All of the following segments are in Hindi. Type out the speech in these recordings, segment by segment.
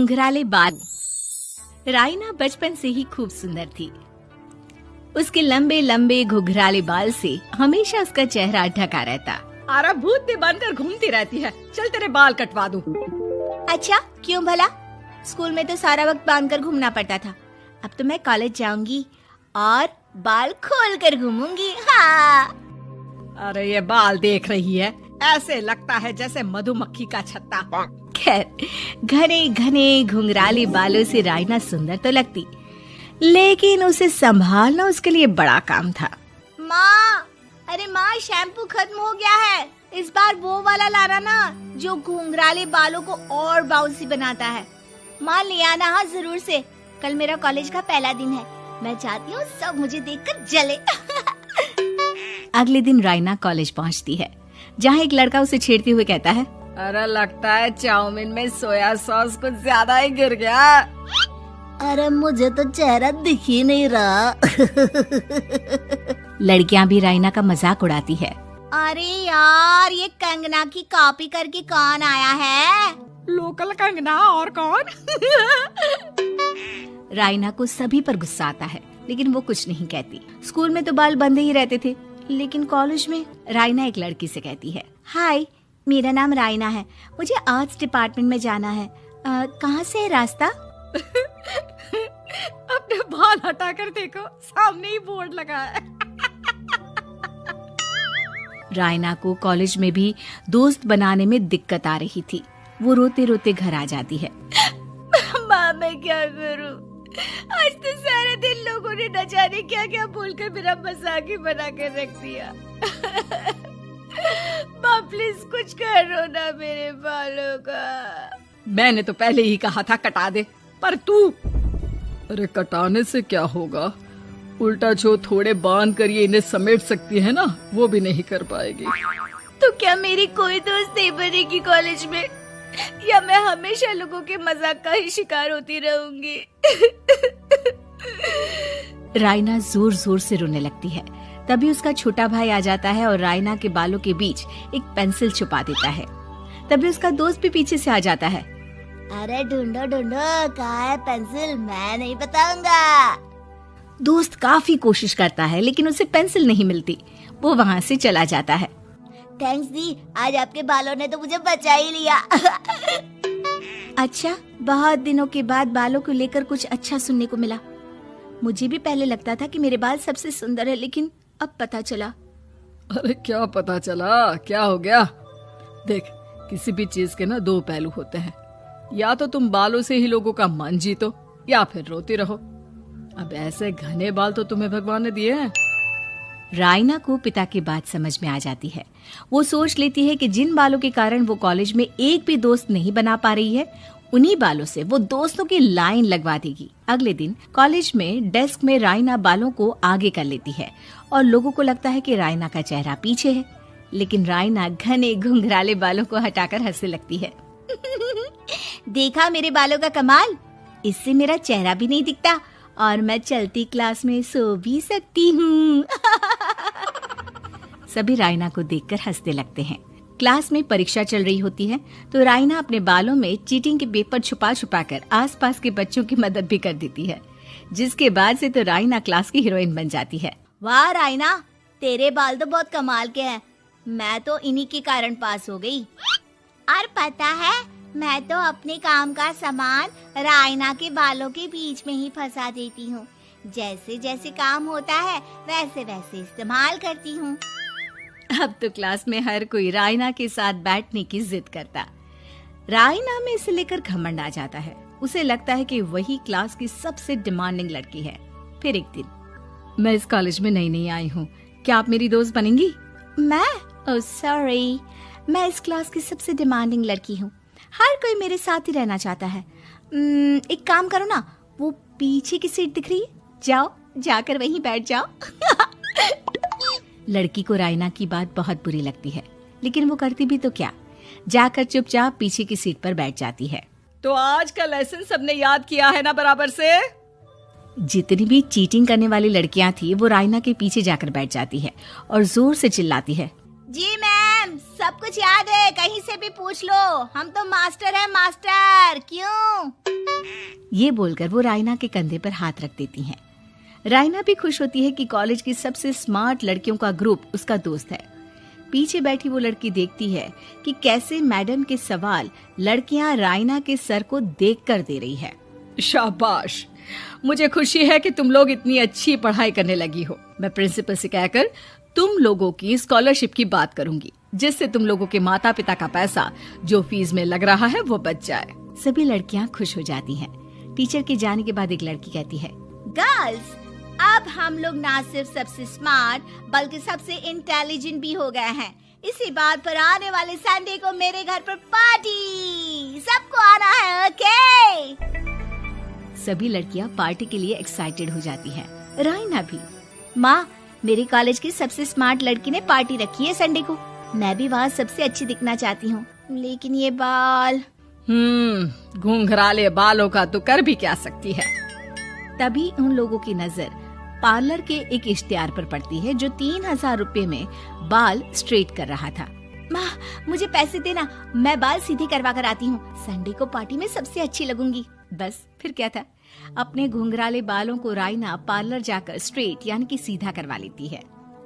घुंघराले बाल। राइना बचपन से ही खूब सुंदर थी। उसके लंबे लंबे घुंघराले बाल से हमेशा उसका चेहरा ढका रहता। अरे भूत बनकर घूमती रहती है, चल तेरे बाल कटवा दूं। अच्छा, क्यों भला? स्कूल में तो सारा वक्त बांधकर घूमना पड़ता था। अब तो मैं कॉलेज जाऊंगी और बाल खोल कर घूमूंगी। हाँ। अरे ये बाल देख रही है, ऐसे लगता है जैसे मधुमक्खी का छत्ता। खैर, घने घने घुंघराले बालों से राइना सुंदर तो लगती, लेकिन उसे संभालना उसके लिए बड़ा काम था। माँ, अरे माँ, शैम्पू खत्म हो गया है। इस बार वो वाला लाना ना, जो घुंघराले बालों को और बाउंसी बनाता है। माँ ले आना, हाँ जरूर से। कल मेरा कॉलेज का पहला दिन है, मैं चाहती हूँ सब मुझे देखकर जले। अगले दिन राइना कॉलेज पहुँचती है, जहाँ एक लड़का उसे छेड़ते हुए कहता है, अरे लगता है चाउमीन में सोया सॉस कुछ ज्यादा ही गिर गया। अरे मुझे तो चेहरा दिख ही नहीं रहा। लड़कियां भी राइना का मजाक उड़ाती है। अरे यार, ये कंगना की कॉपी करके कौन आया है? लोकल कंगना, और कौन? राइना को सभी पर गुस्सा आता है, लेकिन वो कुछ नहीं कहती। स्कूल में तो बाल बंधे ही रहते थे, लेकिन कॉलेज में राइना एक लड़की से कहती है, हाय, मेरा नाम राइना है, मुझे आर्ट्स डिपार्टमेंट में जाना है। कहाँ से है रास्ता? अपने बाल हटाकर देखो, सामने ही बोर्ड लगा है। राइना को कॉलेज में भी दोस्त बनाने में दिक्कत आ रही थी। वो रोते रोते घर आ जाती है। माँ, मैं क्या करूं? आज तो सारा दिन लोगों ने न जाने क्या क्या बोलकर मेरा मजाक ही बना कर रख दिया। माँ प्लीज कुछ करो ना मेरे बालों का। मैंने तो पहले ही कहा था कटा दे, पर तू। अरे कटाने से क्या होगा, उल्टा जो थोड़े बांध कर ये इन्हें समेट सकती है ना, वो भी नहीं कर पाएगी। तो क्या मेरी कोई दोस्त नहीं बनेगी कॉलेज में, या मैं हमेशा लोगों के मजाक का ही शिकार होती रहूंगी? राइना जोर जोर से रोने लगती है। तभी उसका छोटा भाई आ जाता है और राइना के बालों के बीच एक पेंसिल छुपा देता है। तभी उसका दोस्त भी पीछे से आ जाता है। अरे ढूंढो ढूंढो, कहाँ है पेंसिल? मैं नहीं बताऊंगा। दोस्त काफी कोशिश करता है, लेकिन उसे पेंसिल नहीं मिलती। वो वहाँ से चला जाता है। थैंक्स दी, आज आपके बालों ने तो मुझे बचा ही लिया। अच्छा, बहुत दिनों के बाद बालों को लेकर कुछ अच्छा सुनने को मिला। मुझे भी पहले लगता था कि मेरे बाल सबसे सुंदर है, लेकिन अब पता चला। अरे क्या पता चला, क्या हो गया? देख, किसी भी चीज के ना दो पहलू होते हैं, या तो तुम बालों से ही लोगों का मन जीतो, या फिर रोती रहो। अब ऐसे घने बाल तो तुम्हें भगवान ने दिए हैं। राइना को पिता की बात समझ में आ जाती है। वो सोच लेती है कि जिन बालों के कारण वो कॉलेज में एक भी दोस्त नहीं बना पा रही है, उन्हीं बालों से वो दोस्तों की लाइन लगवा देगी। अगले दिन कॉलेज में डेस्क में राइना बालों को आगे कर लेती है और लोगों को लगता है कि राइना का चेहरा पीछे है, लेकिन राइना घने घुंघराले बालों को हटाकर हंसने लगती है। देखा मेरे बालों का कमाल, इससे मेरा चेहरा भी नहीं दिखता और मैं चलती क्लास में सो भी सकती हूँ। सभी राइना को देखकर हंसने लगते हैं। क्लास में परीक्षा चल रही होती है, तो राइना अपने बालों में चीटिंग के पेपर छुपा छुपा कर आसपास के बच्चों की मदद भी कर देती है, जिसके बाद से तो राइना क्लास की हीरोइन बन जाती है। वाह राइना, तेरे बाल तो बहुत कमाल के हैं। मैं तो इन्हीं के कारण पास हो गई। और पता है, मैं तो अपने काम का सामान राइना के बालों के बीच में ही फंसा देती हूँ। जैसे जैसे काम होता है वैसे वैसे इस्तेमाल करती हूँ। अब तो क्लास में हर कोई राइना के साथ बैठने की जिद करता। राइना में इसे लेकर घमंड आ जाता है। उसे लगता है कि वही क्लास की सबसे डिमांडिंग लड़की है। फिर एक दिन, मैं इस कॉलेज में नई नई आई हूँ, क्या आप मेरी दोस्त बनेंगी? मैं? ओह सॉरी, मैं इस क्लास की सबसे डिमांडिंग लड़की हूँ। हर कोई मेरे साथ ही रहना चाहता है। एक काम करो ना, वो पीछे की सीट दिख रही है, जाओ जाकर वहीं बैठ जाओ। लड़की को राइना की बात बहुत बुरी लगती है, लेकिन वो करती भी तो क्या, जाकर चुपचाप पीछे की सीट पर बैठ जाती है। तो आज का लेसन सबने याद किया है ना बराबर से? जितनी भी चीटिंग करने वाली लड़कियां थी, वो राइना के पीछे जाकर बैठ जाती है और जोर से चिल्लाती है, जी मैम, सब कुछ याद है, कहीं से भी पूछ लो, हम तो मास्टर हैं, मास्टर। क्यों? ये बोलकर वो रायना के कंधे पर हाथ रख देती हैं। रायना भी खुश होती है कि कॉलेज की सबसे स्मार्ट लड़कियों का ग्रुप उसका दोस्त है। पीछे बैठी वो लड़की देखती है कि कैसे मैडम के सवाल लड़कियां रायना के सर को देखकर दे रही है। शाबाश, मुझे खुशी है कि तुम लोग इतनी अच्छी पढ़ाई करने लगी हो। मैं प्रिंसिपल से कहकर तुम लोगों की स्कॉलरशिप की बात करूंगी, जिससे तुम लोगों के माता पिता का पैसा जो फीस में लग रहा है वो बच जाए। सभी लड़कियां खुश हो जाती हैं। टीचर के जाने के बाद एक लड़की कहती है, गर्ल्स, अब हम लोग ना सिर्फ सबसे स्मार्ट बल्कि सबसे इंटेलिजेंट भी हो गए हैं। इसी बात पर आने वाले संडे को मेरे घर पर पार्टी, सबको आना है, ओके? सभी लड़कियां पार्टी के लिए एक्साइटेड हो जाती हैं। रायना भी। माँ, मेरे कॉलेज की सबसे स्मार्ट लड़की ने पार्टी रखी है संडे को। मैं भी वहाँ सबसे अच्छी दिखना चाहती हूँ, लेकिन ये बाल। घुंघराले बालों का तो कर भी क्या सकती है। तभी उन लोगों की नजर पार्लर के एक इश्तिहार पर पड़ती है जो 3000 रुपए में बाल स्ट्रेट कर रहा था। माँ, मुझे पैसे देना, मैं बाल सीधे करवा कर आती हूँ। संडे को पार्टी में सबसे अच्छी लगूंगी। बस फिर क्या था, अपने घुंघराले बालों को रायना पार्लर जाकर स्ट्रेट यानी कि सीधा करवा लेती है।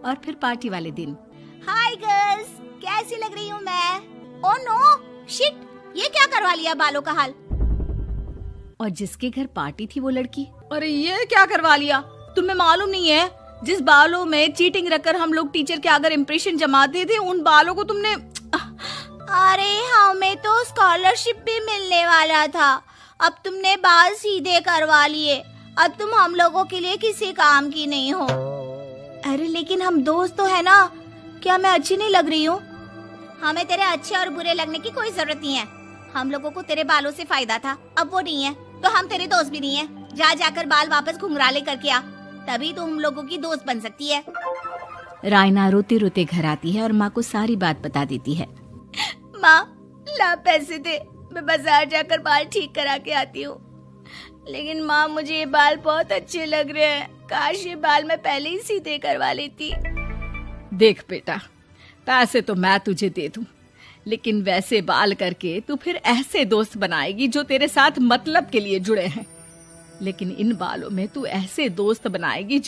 और फिर पार्टी वाले दिन, हाय गर्ल्स, कैसी लग रही हूँ मैं? ओह नो, शिट, ये क्या करवा लिया बालों का हाल? और जिसके घर पार्टी थी वो लड़की, अरे ये क्या करवा लिया? तुम्हें मालूम नहीं है, जिस बालों में चीटिंग रखकर हम लोग टीचर के अगर इम्प्रेशन जमाते थे, उन बालों को तुमने। अरे हमें तो स्कॉलरशिप भी मिलने वाला था, अब तुमने बाल सीधे करवा लिए। अब तुम हम लोगों के लिए किसी काम की नहीं हो। अरे लेकिन हम दोस्त तो है ना, क्या मैं अच्छी नहीं लग रही हूँ? हमें तेरे अच्छे और बुरे लगने की कोई जरूरत नहीं है। हम लोगों को तेरे बालों से फायदा था, अब वो नहीं है, तो हम तेरे दोस्त भी नहीं है। जाकर बाल वापस घुंघराले करके आ, तभी तो हम लोगों की दोस्त बन सकती है। रायना रोते रोते घर आती है और माँ को सारी बात बता देती है। माँ, ला पैसे दे, मैं बाजार जाकर बाल ठीक करा के आती हूँ। लेकिन माँ, मुझे ये बाल बहुत अच्छे लग रहे हैं, काश ये बाल मैं पहले ही सीधे करवा लेती। देख बेटा, पैसे तो मैं तुझे दे दूं, लेकिन वैसे बाल करके तू फिर ऐसे दोस्त बनाएगी जो तेरे साथ मतलब के लिए जुड़े हैं। लेकिन इन बालों में तू ऐसे दोस्त बनाएगी जो